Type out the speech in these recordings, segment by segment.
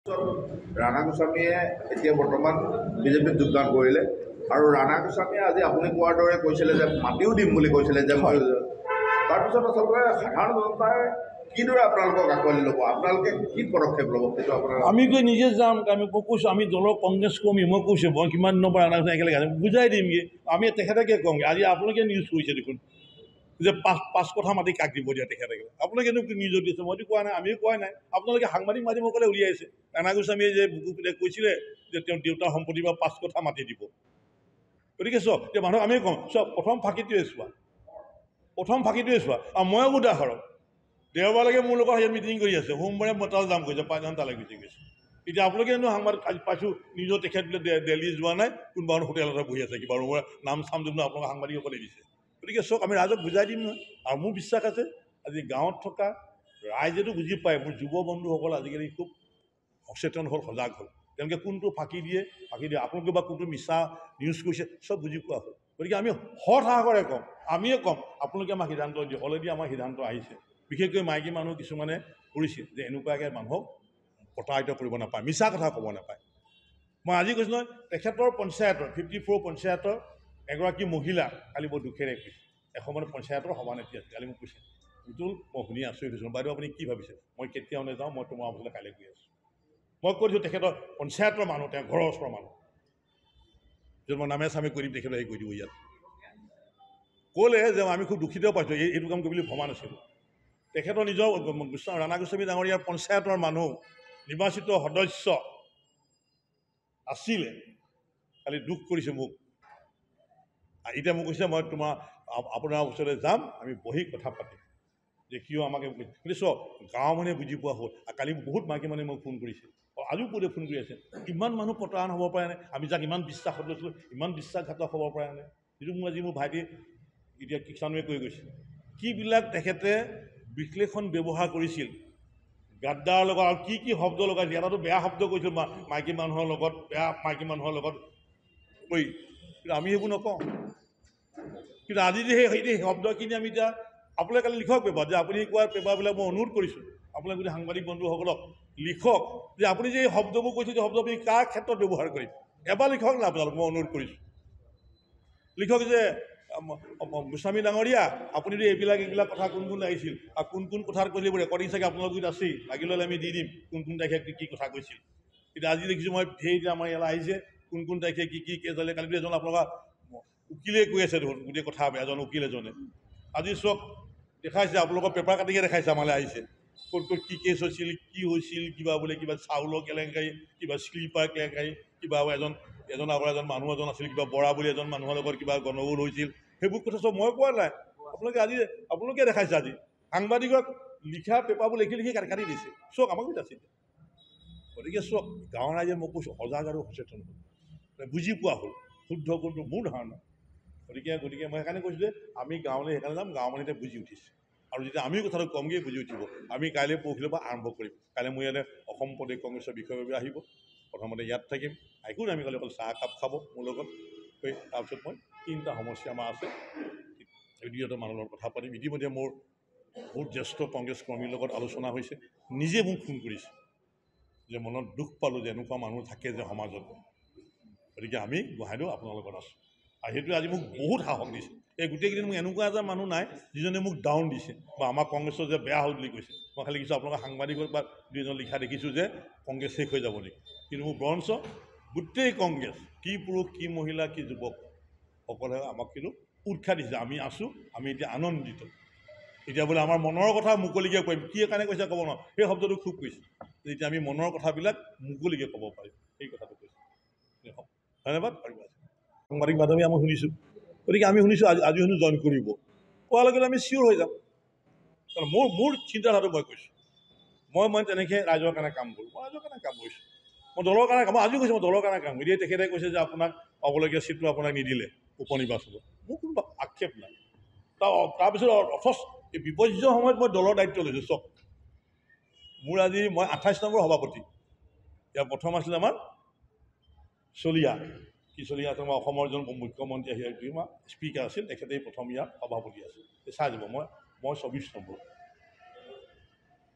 ৰাণা গোস্বামীয়ে এতিয়া বৰ্তমান বিজেপিত যোগদান কৰিলে আৰু ৰাণা গোস্বামীয়ে আজি আপুনি কোৱাৰ দৰে কৈছিলে যে মাটিও দিম বুলি কৈছিলে যে মই তাৰপিছত আচলতে সাধাৰণ জনতাই কিদৰে আপোনালোকক আঁকোৱালি ল'ব, আপোনালোকে কি পদক্ষেপ ল'ব সেইটো আপোনাৰ আমি গৈ নিজে যাম। আমি কৈছোঁ আমি দলৰ কংগ্ৰেছ কৰ্মী, মই কৈছোঁ মই কিমান দিনৰ পৰা ৰাণা গোস্বামী একেলগে আছে বুজাই দিমগৈ। আমি তেখেতকে কওঁগৈ। আজি আপোনালোকে নিউজ কৰিছে দেখোন যে পাঁচ কথা মাতি কাক দিব দিয়া তেখেতকে। আপোনালোকেনো নিউজত দিছে, মইতো কোৱা নাই, আমিও কোৱা নাই। আপোনালোকে সাংবাদিক মাধ্যমসকলে উলিয়াইছে। ৰাণা গোস্বামীয়ে যে বুকুপিতে কৈছিলে যে তেওঁৰ দেউতাৰ সম্পত্তিৰ পৰা 5 কথা মাতি দিব। গতিকে চোৱা এতিয়া মানুহক আমি কওঁ চোৱা প্ৰথম ফাঁকিটোৱে চোৱা, আৰু ময়ো উদাহৰণ। দেওবাৰলৈকে মোৰ লগত ইয়াত মিটিং কৰি আছে, সোমবাৰে মই তালৈ যাম কৈছে, 5 ঘণ্টালৈ গুচি গৈছে। এতিয়া আপোনালোকে জানো সাংবাদিক আজি পাইছোঁ নিজৰ তেখেত বোলে দেলহি যোৱা নাই, কোনোবা হোটেলতে বহি আছে, কিবা নাম চাম যদি আপোনালোকে সাংবাদিকসকলে দিছে। গতিকে চাওক আমি ৰাইজক বুজাই দিম নহয়। আৰু মোৰ বিশ্বাস আছে আজি গাঁৱত থকা ৰাইজেতো বুজি পায়, মোৰ যুৱ বন্ধুসকল আজিকালি খুব সচেতন হ'ল, সজাগ হ'ল। তেওঁলোকে কোনটো ফাঁকি দিয়ে আপোনালোকে বা কোনটো মিছা নিউজ কৰিছে চব বুজি পোৱা হ'ল। গতিকে আমি সৎ সাহসেৰে ক'ম, আমিয়ে ক'ম আপোনালোকে আমাক সিদ্ধান্ত দিয়ক। অলৰেডি আমাৰ সিদ্ধান্ত আহিছে। বিশেষকৈ মাইকী মানুহ কিছুমানে কৰিছে যে এনেকুৱাকৈ মানুহক প্ৰতাৰিত কৰিব নাপায়, মিছা কথা ক'ব নাপায়। মই আজি কৈছোঁ নহয়, তেখেতৰ পঞ্চায়তৰ 54 পঞ্চায়তৰ এগৰাকী মহিলা কালি বৰ দুখেৰে কৈছে, এসময়ত পঞ্চায়তৰ সভানেত্ৰী আছে, কালি মোক কৈছে বিতুল মই শুনি আচৰিত হৈছোঁ, বাইদেউ আপুনি কি ভাবিছে? মই কেতিয়াও নাযাওঁ, মই তোমাৰ অফিচলৈ কাইলৈ গৈ আছোঁ। মই কৈ দিছোঁ তেখেতৰ পঞ্চায়তৰ মানুহ, তেওঁ ঘৰৰ ওচৰৰ মানুহ, য'ত মই নামে চামে কৰি দিম তেখেতে হেৰি কৰি দিব। ইয়াত ক'লে যে আমি খুব দুখিত পাইছোঁ, এইটো কাম কৰিবলৈ ভবা নাছিলোঁ। তেখেতৰ নিজৰ ৰাণা গোস্বামী ডাঙৰীয়াৰ পঞ্চায়তৰ মানুহ, নিৰ্বাচিত সদস্য আছিলে, খালি দুখ কৰিছে মোক। এতিয়া মোক কৈছে মই আপোনাৰ ওচৰলৈ যাম, আমি বহি কথা পাতিম যে কিয় আমাক কিন্তু চাওক গাঁৱৰ মানুহে বুজি পোৱা হ'ল। কালি বহুত মাইকী মানুহে মোক ফোন কৰিছে, আজিও কৈ ফোন কৰি আছে, ইমান মানুহ প্ৰতাৰণা হ'ব পাৰে নে? আমি যাক ইমান বিশ্বাসত লৈছিলোঁ, ইমান বিশ্বাসঘাতক হ'ব পাৰে নে? যিটো মোৰ আজি মোৰ ভাইটি এতিয়া কিষাণুৱে কৈ গৈছে, কিবিলাক তেখেতে বিশ্লেষণ ব্যৱহাৰ কৰিছিল গাদ্দাৰৰ লগত, আৰু কি কি শব্দ লগাইছিল। এটাতো বেয়া শব্দ কৈছিল মাইকী মানুহৰ লগত, বেয়া মাইকী মানুহৰ লগত কৈ, কিন্তু আমি সেইবোৰ নকওঁ। কিন্তু আজি যে সেই শব্দখিনি আমি এতিয়া আপোনালোকে কালি লিখক পেপাৰ, যে আপুনি কোৱা পেপাৰবিলাক মই অনুৰোধ কৰিছোঁ আপোনালোকে যদি সাংবাদিক বন্ধুসকলক লিখক যে আপুনি যে এই শব্দবোৰ কৈছে, যে শব্দ আপুনি কাৰ ক্ষেত্ৰত ব্যৱহাৰ কৰিছে, এবাৰ লিখক না আপোনালোক, মই অনুৰোধ কৰিছোঁ। লিখক যে গোস্বামী ডাঙৰীয়া আপুনি যদি এইবিলাক কথা কোন লাগিছিল, আৰু কোন কথাত কৈছিল, এইবোৰ ৰেকৰ্ডিং চাগে আপোনালোকৰ গুৰিত আছেই, লাগিলে আমি দি দিম কোন তাৰিখে কি কথা কৈছিল। কিন্তু আজি দেখিছোঁ মই ধেৰ আমাৰ ইয়ালৈ আহিছে, কোন তাৰিখে কি কেছ হ'লে। কালিতো এজন আপোনালোকৰ উকিলে কৈ আছে দেখোন গোটেই কথা, এজন উকিল এজনে আজি চব দেখাইছে, আপোনালোকৰ পেপাৰ কাটিকে দেখাইছে, আমালৈ আহিছে ক'ত কি কেছ হৈছিল, কি হৈছিল, কিবা বোলে কিবা চাউলৰ কেলেংকাৰী, কিবা স্লিপাৰ কেলেংকাৰী, কিবা এজন মানুহ এজন আছিল, কিবা বৰা বুলি এজন মানুহৰ লগত কিবা গণ্ডগোল হৈছিল, সেইবোৰ কথা চব মই কোৱা নাই, আপোনালোকে দেখাইছে। আজি সাংবাদিকক লিখা পেপাৰবোৰ লিখি কাটি দিছে, চওক আমাক আছে। গতিকে চওক গাঁৱৰ ৰাইজে মই কৈছোঁ সজাগ আৰু সচেতন হ'ল, বুজি পোৱা হ'ল শুদ্ধ কোনটো মোৰ ধাৰণা। গতিকে মই সেইকাৰণে কৈছোঁ যে আমি গাঁৱলৈ সেইকাৰণে যাম, গাঁৱৰ মানুহে বুজি উঠিছে, আৰু যেতিয়া আমি কথাটো কমকৈ বুজি উঠিব, আমি কাইলৈ পৰহিলৈ পৰা আৰম্ভ কৰিম। কাইলৈ মোৰ ইয়াতে অসম প্ৰদেশ কংগ্ৰেছৰ বিষয়ববীয়া আহিব, প্ৰথমতে ইয়াত থাকিম, একো নাই, আমি কালি অকল চাহ একাপ খাব মোৰ লগত। তাৰপিছত মই 3টা সমস্যা আমাৰ আছে, দ্বিতীয়টো মানুহৰ লগত কথা পাতিম। ইতিমধ্যে মোৰ বহুত জ্যেষ্ঠ কংগ্ৰেছ কৰ্মীৰ লগত আলোচনা হৈছে, নিজে মোক ফোন কৰিছে যে মনত দুখ পালোঁ যে এনেকুৱা মানুহ থাকে যে সমাজত। গতিকে আমি গোহাঁইদেউ আপোনাৰ লগত আছোঁ, আৰু সেইটোৱে আজি মোক বহুত সাহস দিছে। এই গোটেইকেইদিন মোক এনেকুৱা এজন মানুহ নাই যিজনে মোক ডাউন দিছে বা আমাৰ কংগ্ৰেছৰ যে বেয়া হ'ল বুলি কৈছে। মই খালি দেখিছোঁ আপোনালোকৰ সাংবাদিকৰ বা দুজন লিখা দেখিছোঁ যে কংগ্ৰেছ শেষ হৈ যাব নেকি, কিন্তু মোৰ বৰঞ্চ গোটেই কংগ্ৰেছ, কি পুৰুষ কি মহিলা কি যুৱক সকলে আমাক কিন্তু উৎসাহ দিছে, আমি আছোঁ, আমি এতিয়া আনন্দিত। এতিয়া বোলে আমাৰ মনৰ কথা মুকলিকৈ কৰিম, কি কাৰণে কৈছে ক'ব নোৱাৰোঁ, সেই শব্দটো খুব কৈছে, এতিয়া আমি মনৰ কথাবিলাক মুকলিকৈ ক'ব পাৰিম, সেই কথাটো কৈছে। ধন্যবাদ। সাংবাদিক মাধ্যমে আমি শুনিছোঁ, গতিকে আমি শুনিছোঁ আজি শুনো জইন কৰিব, কোৱাৰ লগে আমি চিয়'ৰ হৈ যাম। কাৰণ মোৰ চিন্তাধাৰাটো মই কৈছোঁ, মই তেনেকৈ ৰাইজৰ কাৰণে কাম কৰোঁ, মই ৰাইজৰ কাৰণে কাম কৰিছোঁ, মই দলৰ কাৰণে কাম, মই আজিও কৈছোঁ মই দলৰ কাৰণে কাম কৰোঁ। এতিয়া তেখেতে কৈছে যে আপোনাক পাবলগীয়া চিটটো আপোনাক নিদিলে উপ নিৰ্বাচনত, মোৰ কোনো আক্ষেপ নাই। তাৰপিছত অথচ এই বিপৰ্যয়ৰ সময়ত মই দলৰ দায়িত্ব লৈছোঁ। চব মোৰ আজি মই 28 নম্বৰ সভাপতি, ইয়াৰ প্ৰথম আছিলে আমাৰ চলিয়া আছে, মই অসমৰ এজন মুখ্যমন্ত্ৰী আহি স্পীকাৰ আছিল, তেখেতেই প্ৰথম ইয়াৰ সভাপতি আছিল। চাই যাব মই 24 নম্বৰ,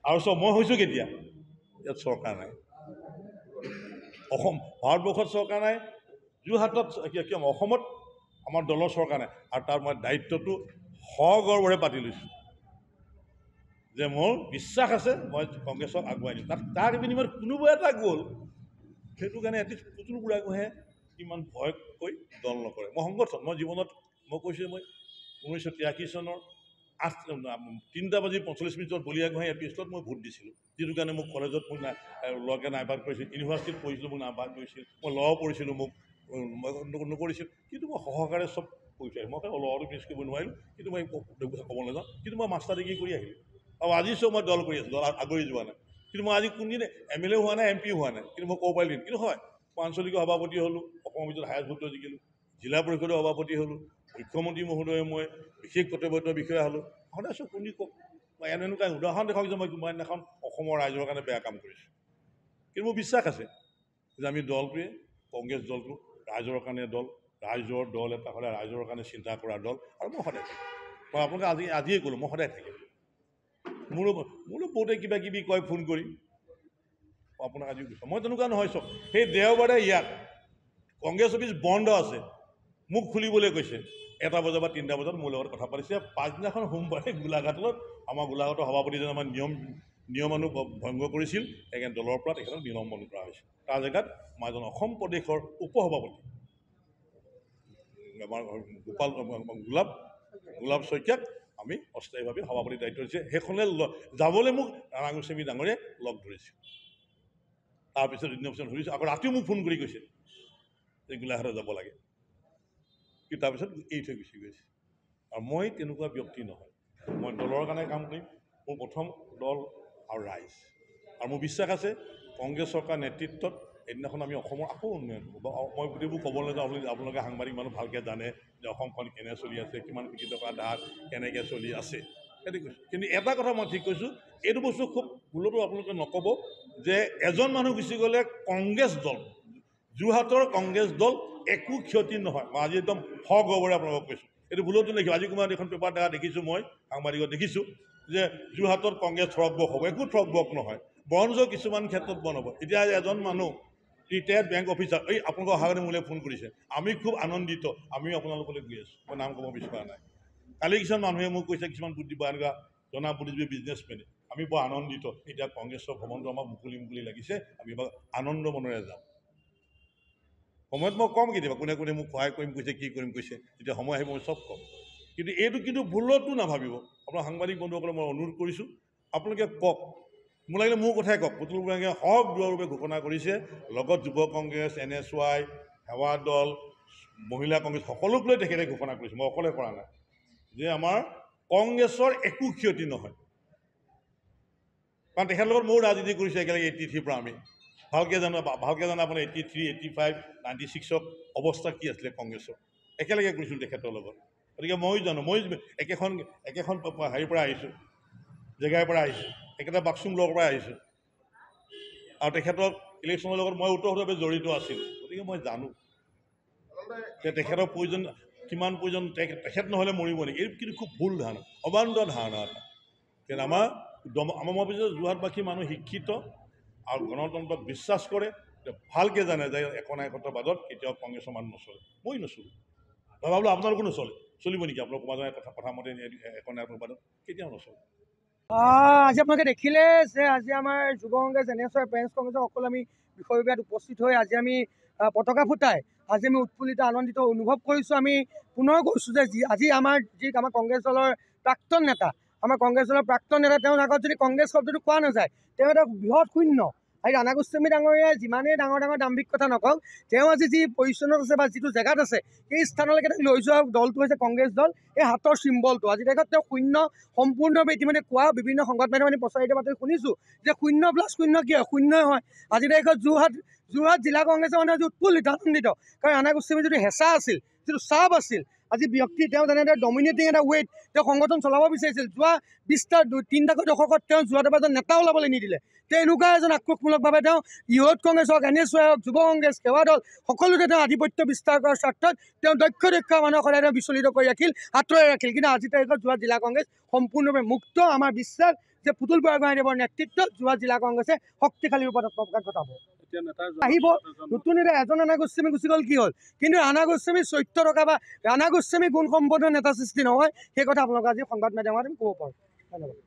আৰু চব মই হৈছোঁ কেতিয়া, ইয়াত চৰকাৰ নাই। অসম ভাৰতবৰ্ষত চৰকাৰ নাই, যোৰহাটত অসমত আমাৰ দলৰ চৰকাৰ নাই, আৰু তাৰ মই দায়িত্বটো সগৰ্বৰে পাতি লৈছোঁ যে মোৰ বিশ্বাস আছে মই কংগ্ৰেছক আগুৱাই দিম। তাৰ বিনিময়ত কোনোবা এটা গ'ল, সেইটো কাৰণে এটলিষ্ট পুতুল বুঢ়াগোহাঁয়ে ইমান ভয় কৈ দল নকৰে। মই সংগঠন, মই জীৱনত মই কৈছোঁ, মই 1983 চনৰ 3:45 বলিয়াগোহাঁই এল পি স্কুলত মই ভোট দিছিলোঁ, যিটো কাৰণে মোক কলেজত মোক লগে নাইবাদ কৰিছিল, ইউনিভাৰ্চিটিত পঢ়িছিলোঁ মোক নাইবাদ কৰিছিল, মই ল পঢ়িছিলোঁ মোক নকৰিছিল, কিন্তু মই সহকাৰে চব কৰি থৈ আহিলোঁ। মই লটো ফিনিছ কৰিব নোৱাৰিলোঁ, কিন্তু মই ক'ব নাযাওঁ, কিন্তু মই মাষ্টাৰ ডিগ্ৰী কৰি আহিলোঁ। আৰু আজি চব মই দল কৰি আছোঁ, দল আগুৰি যোৱা নাই। কিন্তু মই আজি কোনদিনে MLA হোৱা নাই, MP হোৱা নাই, কিন্তু মই ক'ব পাৰিলোঁ। কিন্তু হয়, মই আঞ্চলিক সভাপতি হ'লোঁ, অসমৰ ভিতৰত হায়েষ্ট ভোটত জিকিলোঁ, জিলা পৰিষদৰ সভাপতি হ'লোঁ, মুখ্যমন্ত্ৰী মহোদয়ে মই বিশেষ কৰ্তব্যৰত বিষয়া হ'লোঁ। সদায় চব শুনি কওক, মই এনেকুৱা উদাহৰণ দেখাওক যে মই কোনোবা দিনাখন অসমৰ ৰাইজৰ কাৰণে বেয়া কাম কৰিছোঁ। কিন্তু মোৰ বিশ্বাস আছে যে আমি দলটোৱে, কংগ্ৰেছ দলটো ৰাইজৰ কাৰণে দল, ৰাইজৰ দল এটা হ'লে ৰাইজৰ কাৰণে চিন্তা কৰা দল, আৰু মই সদায় থাকিম। মই আপোনালোকে আজিয়ে ক'লোঁ, মই সদায় থাকিম। মোৰো বহুতে কিবা কিবি কয় ফোন কৰি, আপোনাক আজিও কৈছোঁ মই তেনেকুৱা নহয়। চব সেই দেওবাৰে ইয়াত কংগ্ৰেছ অফিচ বন্ধ আছে, মোক খুলিবলৈ কৈছে 1টা বজাৰ বা 3টা বজাত মোৰ লগত কথা পাতিছে। পাছদিনাখন সোমবাৰে গোলাঘাটত আমাৰ গোলাঘাটৰ সভাপতিজনে আমাৰ নিয়মানুক ভংগ কৰিছিল, সেইকাৰণে দলৰ পৰা তেখেতক নিলম্বন কৰা হৈছে। তাৰ জেগাত মই এজন অসম প্ৰদেশৰ উপসভাপতি আমাৰ গোলাপ শইকীয়াক আমি অস্থায়ীভাৱে সভাপতিৰ দায়িত্ব দিছে। সেইখনে যাবলৈ মোক ৰাণা গোস্বামী ডাঙৰীয়াই লগ ধৰিছে। তাৰপিছত ইনভিটেশ্যন ধৰিছোঁ, আকৌ ৰাতিও মোক ফোন কৰি কৈছে যে গোলাঘাটত যাব লাগে, কিন্তু তাৰপিছত এৰি থৈ গুচি গৈছে। আৰু মই তেনেকুৱা ব্যক্তি নহয়, মই দলৰ কাৰণে কাম কৰিম। মোৰ প্ৰথম দল আৰু ৰাইজ, আৰু মোৰ বিশ্বাস আছে কংগ্ৰেছ চৰকাৰ নেতৃত্বত এদিনাখন আমি অসমৰ আকৌ উন্নয়ন হ'ব। মই গোটেইবোৰ ক'বলৈ নাযাওঁ, আপোনালোকে সাংবাদিক মানুহ ভালকৈ জানে যে অসমখন কেনে চলি আছে, কিমান কোটি টকা ধাৰ কেনেকৈ চলি আছে, সেইটো কৈছোঁ। কিন্তু এটা কথা মই ঠিক কৈছোঁ, এইটো বস্তু খুব ভুলতো আপোনালোকে নক'ব যে এজন মানুহ গুচি গ'লে কংগ্ৰেছ দল, যোৰহাটৰ কংগ্ৰেছ দল একো ক্ষতি নহয়। মই আজি একদম সগৰ্বৰে আপোনালোকক কৈছোঁ, এইটো ভুলতো নেদেখিব। আজি কোনোবা এখন পেপাৰ দেখা দেখিছোঁ, মই সাংবাদিকত দেখিছোঁ যে যোৰহাটত কংগ্ৰেছ থৰকবক হ'ব, একো থৰকবক নহয়, বৰঞ্চ কিছুমান ক্ষেত্ৰত বন্ধ হ'ব। এতিয়া এজন মানুহ ৰিটায়াৰ্ড বেংক অফিচাৰ, আপোনালোকৰ অহাৰ কাৰণে মোলৈ ফোন কৰিছে, আমি খুব আনন্দিত, আমিও আপোনালোকলৈ গৈ আছোঁ, মই নাম ক'ব বিচৰা নাই। কালি কিছুমান মানুহে মোক কৈছে, কিছুমান বুদ্ধি বা এনেকুৱা জনা বুদ্ধিজীৱী বিজনেছমেনে, আমি বৰ আনন্দিত, এতিয়া কংগ্ৰেছৰ ভ্ৰমণটো আমাক মুকলি লাগিছে, আমি এবাৰ আনন্দ মনেৰে যাম। সময়ত মই ক'ম কেতিয়াবা কোনে কোনে মোক সহায় কৰিম কৈছে, কি কৰিম কৈছে, যেতিয়া সময় আহিব মই চব ক'ম। কিন্তু এইটো কিন্তু ভুলতো নাভাবিব। আপোনাৰ সাংবাদিক বন্ধুসকলে মই অনুৰোধ কৰিছোঁ, আপোনালোকে কওক, মোৰ লাগিলে মোৰ কথাই কওক। পুতুল বুঢ়াগোহাঁয়ে সব দূৰৰূপে ঘোষণা কৰিছে, লগত যুৱ কংগ্ৰেছ, NSY, সেৱা দল, মহিলা কংগ্ৰেছ সকলোক লৈ তেখেতে ঘোষণা কৰিছে, মই অকলে কৰা নাই, যে আমাৰ কংগ্ৰেছৰ একো ক্ষতি নহয়। কাৰণ তেখেতৰ লগত ময়ো ৰাজনীতি কৰিছোঁ একেলগে 83 পৰা। আমি ভালকৈ জানো আপোনাৰ 83, 85, 96ত অৱস্থা কি আছিলে কংগ্ৰেছৰ, একেলগে কৰিছিলোঁ তেখেতৰ লগত। গতিকে ময়ো জানো, মই একেখন হেৰিৰ পৰা আহিছোঁ, জেগাৰ পৰা আহিছোঁ, একেটা বাক্সুম ব্লকৰ পৰা আহিছোঁ, আৰু তেখেতক ইলেকশ্যনৰ লগত মই ওতঃপ্ৰোতভাৱে জড়িত আছিলোঁ। গতিকে মই জানো যে তেখেতৰ প্ৰয়োজন কিমান প্ৰয়োজন, তেখেত নহ'লে মৰিব নেকি, এই কিন্তু খুব ভুল ধাৰণা, অবান্ত ধাৰণা এটা। কিন্তু আমাৰ মই ভাবিছোঁ যোৰহাটবাসী মানুহ শিক্ষিত আৰু গণতন্ত্ৰক বিশ্বাস কৰে, ভালকৈ জানে যে একনায়কত্ববাদত কেতিয়াও কংগ্ৰেছৰ মানুহ নচলে, মই নচলোঁ। মই ভাবোঁ আপোনালোকো নচলে, চলিব নেকি আপোনালোক সমাজৰ কথা মতে একনায়কত্ববাদত? কেতিয়াও নচলে। আজি আপোনালোকে দেখিলে যে আজি আমাৰ যুৱ কংগ্ৰেছ, NSY, পেৰেণ্টছ কংগ্ৰেছৰ সকলো আমি বিষয়বিভাগত উপস্থিত হৈ আজি আমি পতাকা ফুটাই আজি আমি উৎফুল্লিত আনন্দিত অনুভৱ কৰিছোঁ। আমি পুনৰ কৈছোঁ যে আজি আমাৰ কংগ্ৰেছ দলৰ প্ৰাক্তন নেতা, তেওঁৰ আগত যদি কংগ্ৰেছ শব্দটো কোৱা নাযায়, তেওঁ এটা বৃহৎ শূন্য। আজি ৰাণা গোস্বামী ডাঙৰীয়াই যিমানেই ডাঙৰ দাম্ভিক কথা নকওক, তেওঁ আজি যি পজিশ্যনত আছে বা যিটো জেগাত আছে, সেই স্থানলৈকে তেওঁক লৈ যোৱা দলটো হৈছে কংগ্ৰেছ দল। এই হাতৰ চিম্বলটো আজি দেশত তেওঁ শূন্য সম্পূৰ্ণভাৱে ইতিমধ্যে কোৱা বিভিন্ন সংবাদ মাধ্যমত আমি প্ৰচাৰিত বাতৰি শুনিছোঁ যে 0+0 কি হয়, শূন্যই হয়। আজি দেশত যোৰহাট জিলা কংগ্ৰেছৰ মানুহে আজি উৎফুল্লিত আনন্দিত, কাৰণ ৰাণা গোস্বামীৰ যিটো হেঁচা আছিল, যিটো চাপ আছিল, আজি ব্যক্তি তেওঁ যেনেদৰে ডমিনেটিং এটা ৱেইট তেওঁ সংগঠন চলাব বিচাৰিছিল, যোৱা 3টাকৈ দশকত তেওঁ যোৰহাটৰ এজন নেতা ওলাবলৈ নিদিলে। তেওঁ এনেকুৱা এজন আক্ৰোশমূলকভাৱে তেওঁ ইউথ কংগ্ৰেছ হওক, NSY হওক, যুৱ কংগ্ৰেছ, সেৱা দল সকলোতে তেওঁ আধিপত্য বিস্তাৰ কৰাৰ স্বাৰ্থত তেওঁ দক্ষ মানুহক সদায় তেওঁ বিচলিত কৰি ৰাখিল, আঁতৰাই ৰাখিল। কিন্তু আজি তাৰিখত যোৰহাট জিলা কংগ্ৰেছ সম্পূৰ্ণভাৱে মুক্ত। আমাৰ বিশ্বাস যে পুতুল বৰগোহাঁইদেৱৰ নেতৃত্বত যোৰহাট জিলা কংগ্ৰেছে শক্তিশালী ৰূপত আত্মপ্ৰকাশ ঘটাব। আহিব নতুন নেতা এজন ৰাণা গোস্বামী গুচি গ'ল কি হ'ল, কিন্তু ৰাণা গোস্বামীৰ চৰিত্ৰ থকা বা ৰাণা গোস্বামী গুণ সম্পন্ন নেতা সৃষ্টি নহয়, সেই কথা আপোনালোকে আজি সংবাদ মাধ্যমত আমি ক'ব পাৰোঁ। ধন্যবাদ।